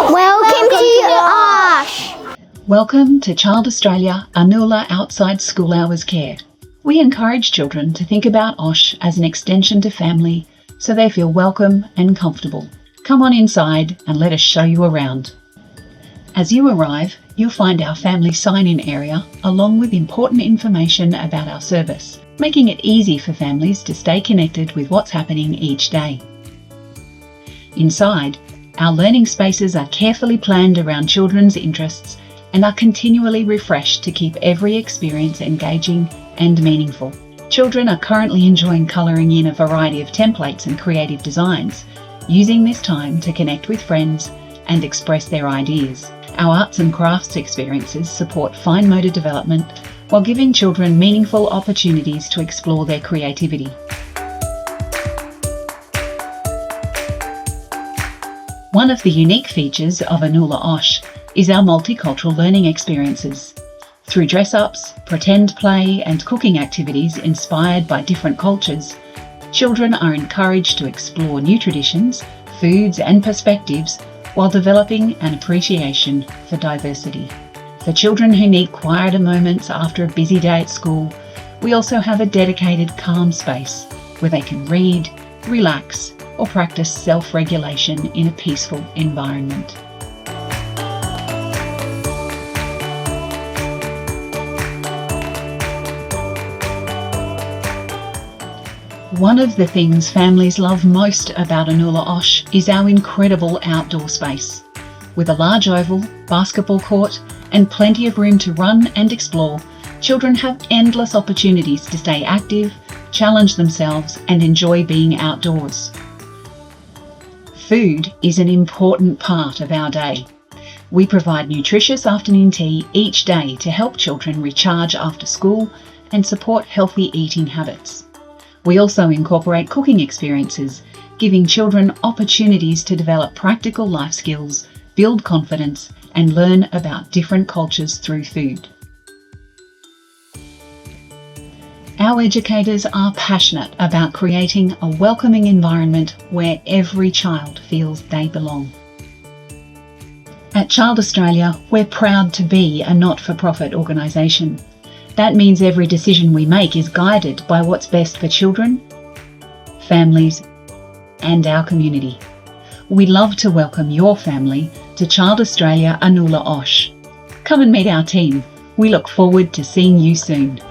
Welcome to OSH! Welcome to Child Australia Anula outside school hours care. We encourage children to think about OSH as an extension to family so they feel welcome and comfortable. Come on inside and let us show you around. As you arrive, you'll find our family sign-in area along with important information about our service, making it easy for families to stay connected with what's happening each day. Inside, our learning spaces are carefully planned around children's interests and are continually refreshed to keep every experience engaging and meaningful. Children are currently enjoying colouring in a variety of templates and creative designs, using this time to connect with friends and express their ideas. Our arts and crafts experiences support fine motor development while giving children meaningful opportunities to explore their creativity. One of the unique features of Anula OSH is our multicultural learning experiences. Through dress-ups, pretend play and cooking activities inspired by different cultures, children are encouraged to explore new traditions, foods and perspectives while developing an appreciation for diversity. For children who need quieter moments after a busy day at school, we also have a dedicated calm space where they can read, relax, or practice self-regulation in a peaceful environment. One of the things families love most about Anula OSH is our incredible outdoor space. With a large oval, basketball court, and plenty of room to run and explore, children have endless opportunities to stay active, challenge themselves, and enjoy being outdoors. Food is an important part of our day. We provide nutritious afternoon tea each day to help children recharge after school and support healthy eating habits. We also incorporate cooking experiences, giving children opportunities to develop practical life skills, build confidence, and learn about different cultures through food. Our educators are passionate about creating a welcoming environment where every child feels they belong. At Child Australia, we're proud to be a not-for-profit organisation. That means every decision we make is guided by what's best for children, families, and our community. We'd love to welcome your family to Child Australia Anula OSH. Come and meet our team. We look forward to seeing you soon.